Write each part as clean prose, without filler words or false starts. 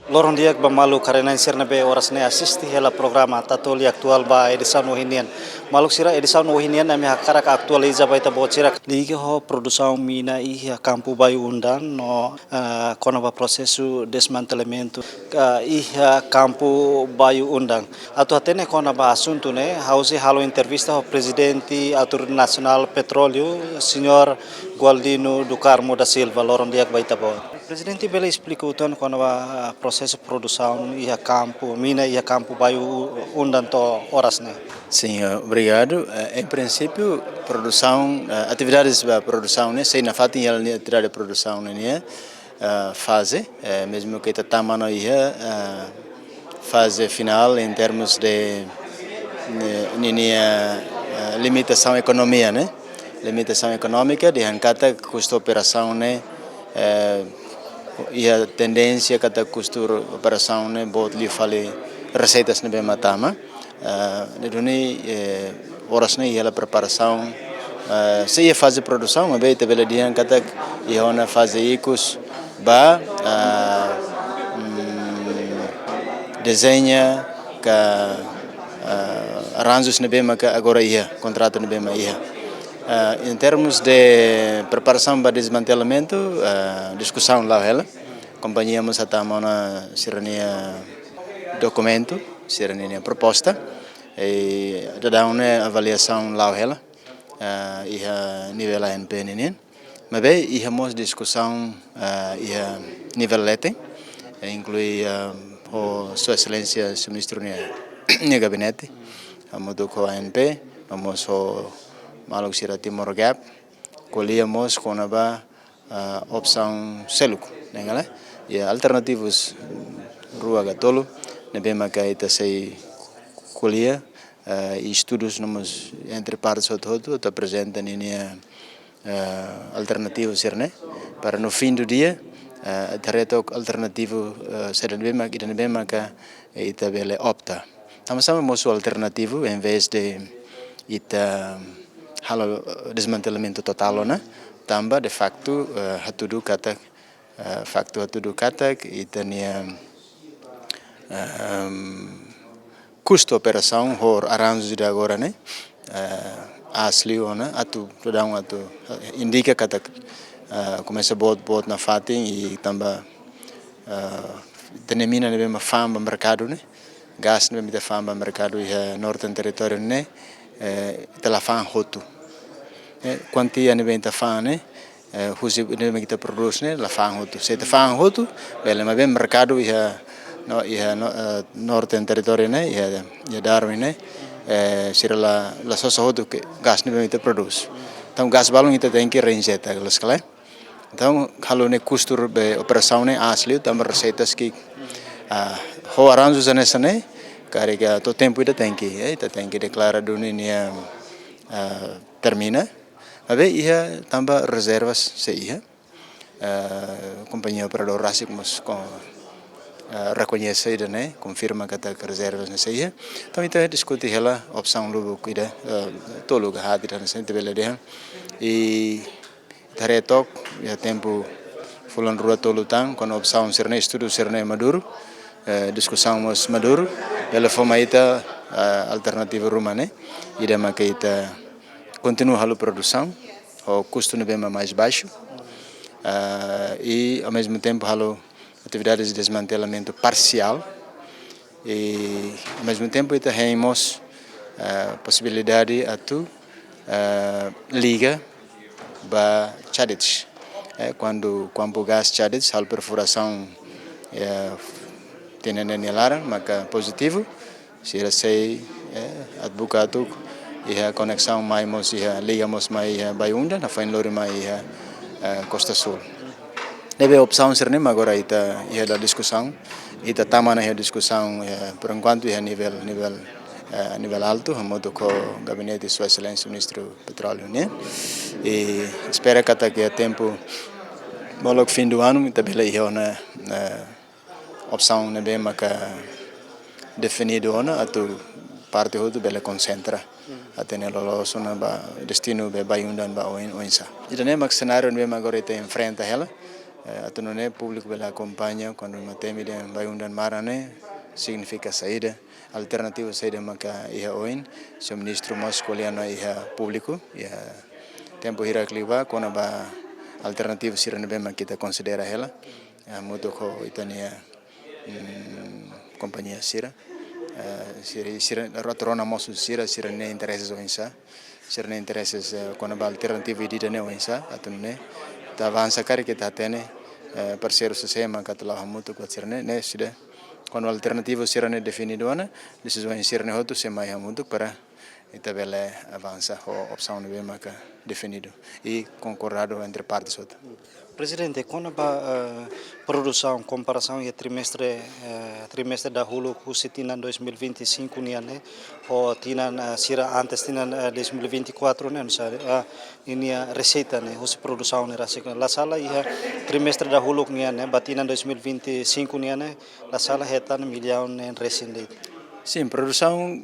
Lorong dia ba malu karena sirna be horas ne assisti hela programa tatoli aktual ba edição no hinian. Maluk sira edição no hinian nami hakara ka aktualiza ba ita bocira. Liga ho produção mina e campo bai undan no kona ba processo desmantelamento e campo bai undang. Atu atene kona ba assunto ne hausi halo entrevista ho presidente Autoridade Nacional Petróleo, senhor Gualdino do Carmo da Silva, lorong dia ba ita bo. Presidente Bela explicou tanto quando o processo de produção e a campo, mina e a campo vai undan to horas, né? Sim, obrigado. Em princípio, produção, atividades da produção, né? Sei na fato em atividade de produção, né? Fase, mesmo que está mano aí, fase final em termos de limitação econômica, né? Limitação econômica, de ancata custo operação, né? E a tendência que a costura operação né bot lhe fale receitas ne bem matama de doni horas ne ela preparação se ia fazer produção mas bem tabela dia kata e ona fazer icos ba desenha que arranjos ne bem que agora ia contrato ne bem ia. Em termos de preparação para desmantelamento, discussão lá ela, companhia nos atama na serania documento, serania proposta, e dá uma avaliação lá ela, e a nível ANP ninin, mas bem e a discussão e a nível lete, inclui o sua excelência o ministro no gabinete, a modo com a ANP, vamos o Maluk sira Timor Gap, colhíamos com a opção Seluco, né? E alternativos Rua Gatolo, né? Bem que ita sei colhia e estudos nomos entre partes ou todo, está presente nessa alternativos né? Para no fim do dia, tareto alternativo será bem que ita bele opta. Estamos chamando alternativo em vez de ita halo desmantelamento total né tamba de facto hatudu kata e tenia custo operação hor arranjo de agora né asli ona atu tudang atu indica kata começa bot na fatin e tamba tenemina ne bem fama mercado né gas ne bem fama mercado e northern territory né telefon hotu quanti anni venta fane husi ne kita produce ne la fan hotu se fan hotu bele ma ben mercado northern territory ne ya Darwin ne sira la sosa hotu que gas ne kita produce então gas balong kita tem que reinjeta las kala então kalau ne custur be operação ne asli tam receitas que ho arranjos ne carrega todo tempo ita tem que declarar dunia termina mas ia tambah reservas se ia companhia operador rasik mas reconhece né confirma que tá reservas nesse ia então ita discutir ela opção lugo cuida tolo ga hadir na sente bela dia e taretok ya tempo fulan rua tolo tang com opção serne estudo serne maduro discussão mas maduro ela forma ita alternativa rumane ida maka ita continua a produção o custo não bem mais baixo e ao mesmo tempo halo atividades de desmantelamento parcial e ao mesmo tempo ita temos possibilidade atu liga ba chadich quando gás chadich hal perfuração tem nenelara maka positivo se sei advogado e a conexão mais ligamos mais Baiunda na fim lori mais Costa Sul deve opção ser nem agora ita da discussão ita tama na discussão por enquanto a nível alto a modo com o gabinete de sua excelência o ministro petróleo né e espera que até que tempo bolo fim do ano ita bela na opção ne bem maka definido ona atu parte hotu bela concentra até loloso na destino be Baiunda ba oinsa ita ne mak cenário ne agora ita enfrenta ela Atu não é público pela acompanha quando uma teme de vai undan marane significa saída alternativa saída maka ia oin se o ministro masculiano ia público ia tempo hirakliba quando ba alternativa sirene bem kita considera ela muito ko itania companhia sira sira rotrona mosu sira ne interesses oinsa sira ne interesses quando ba alternativa idida ne oinsa atu ne ta avança kari kita tene parceiro sistema katlah muito ko sira ne sida quando alternativa sira ne definido ana decisões sira ne hotu sema ya muito para itabele avança a opção de marca definido e concordado entre partes outras. Presidente, quando a produção, comparação e trimestre da Hulu que se tinha em 2025 né, ou tinha sira antes tinha 2024 né, ini receita né, a produção né, la sala e trimestre da Hulu né, batina 2025 né, la sala heta milhão né, recente. Sim, produção,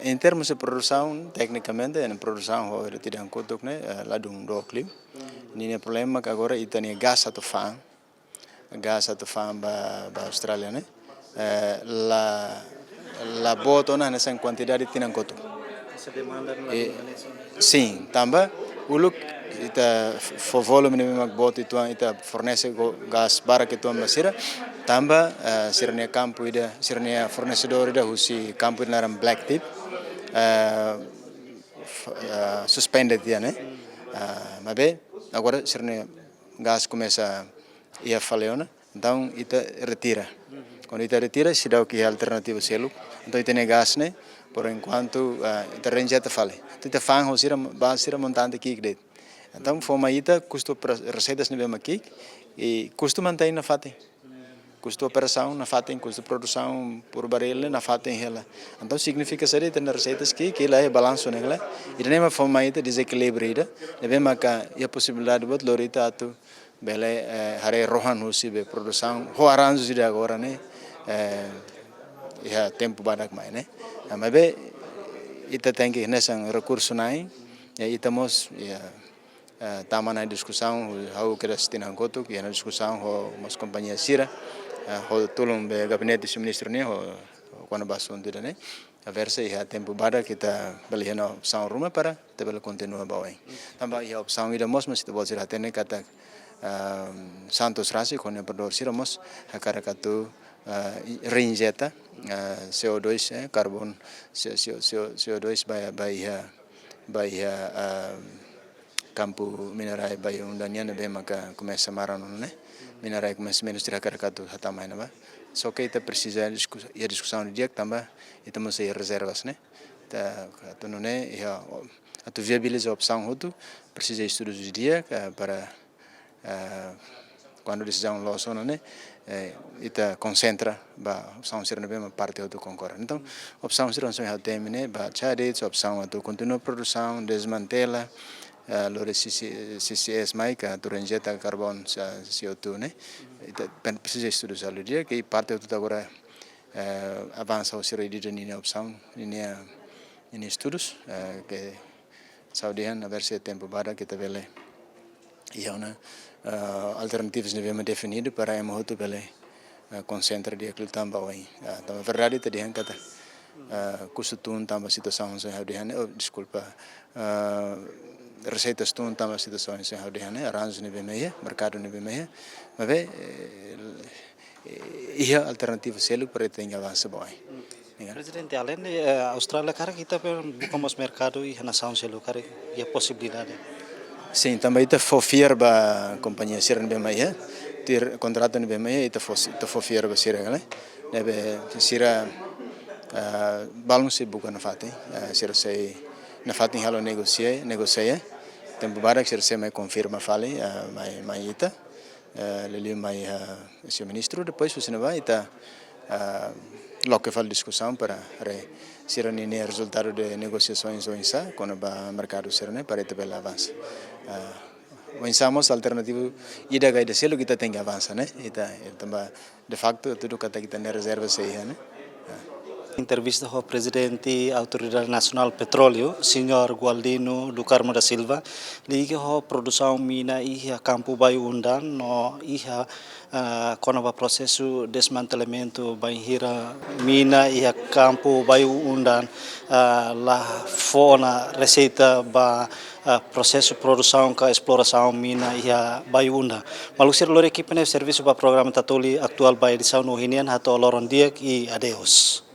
em termos de produção, tecnicamente, a produção é tidak kutuk né, lá do clip. Ini problema que agora itu nih gas atau fan ba Australia né, la botona nessa quantidade tinang kutuk. Sim, também uluk ita volume ni memang bot itu ita fornece gas bara que tu masira tamba sirnia campo ida sirnia fornecedor ida husi campo naram black tip suspended dia né mas agora sirnia gas começa ia faleona então ita retira quando ita retira se dá o que alternativa selo então ita ne gas né por enquanto ita renjeta fale ita fang hosira basira montante kik então forma ita custo receitas nível aqui e custo mantém na fate custo operação na fate custo produção por barril na fate ela então significa ser tem receitas que lá é balanço nela e nem uma forma ita desequilibrada deve marcar a possibilidade de lorita atu bele hare rohan husi be produção ho arranjo de agora né ya tempo badak mai né mas be ita tem que nessa recurso nai e ita mos tama na discussão how que das tinang kotuk e na discussão ho mas companhia sira ho tolong be gabinete do ministro ne ho quando bason de né a versa e a tempo bada kita beli na opção rumah para tabela continua bawai tambah e a opção ida mos mas tebol sira tene kata Santos Rasi quando produtor sira mos hakara katu reinjeta CO2 carbon CO2 by campo minerai by undania ne maka começa marano né minerai começa menos tirar caracatu hatamai né só que ita precisa a discussão de dia também estamos aí reservas né tá tu não é a tu viabiliza a opção outro precisa estudos de dia para quando decisão logo né ita concentra ba opção ser bem uma parte outro concorre então opção ser não tem né ba chade opção outro continua produção desmantela lore CCS mai que injeta carbono CO2 né precisa estudar isso dia que parte outro agora avança o ser de nina opção nina estudos que saudian a ver se tempo para que tabele e uma alternativas devemos definir para a moto bele concentra de aquilo também então a verdade te dihan kata custo tun tambah situação so dihan desculpa receitas tun tambah situação so dihan arranjo nebe meia mercado nebe meia mas ve ia alternativa selo para ter avanço bom. Presidente, além de Austrália, cara, kita buscamos mercado e nação selo, cara, e a possibilidade. Sim, também está fofiar ba companhia sira nebe meia, ter contrato nebe meia está fofiar ba sira né, nebe sira balance bukan na fate, sira sei na fate halo negocia, tempo barak sira sei mai confirma fale, mai ita, leli mai seu ministro depois você não vai ita logo fala discussão para sira nini resultado de negociações ou insa quando ba mercado sira né para ita bela avança. Pensamos alternativo ida gaida selo kita tem avança né ita também de facto tudo que kita na reserva sei né Entrevista ao presidente da Autoridade Nacional do Petróleo, Sr. Gualdino do Carmo da Silva, liga a produção mina e a campo Baiundan, no iha quando o processo de desmantelamento baihira mina e a campo Baiundan, lá fora receita ba processo de produção com exploração mina e a Baiunda. Malusir lor equipe ne serviço para programa Tatoli atual ba edição no Hinian hato loron dia e adeus.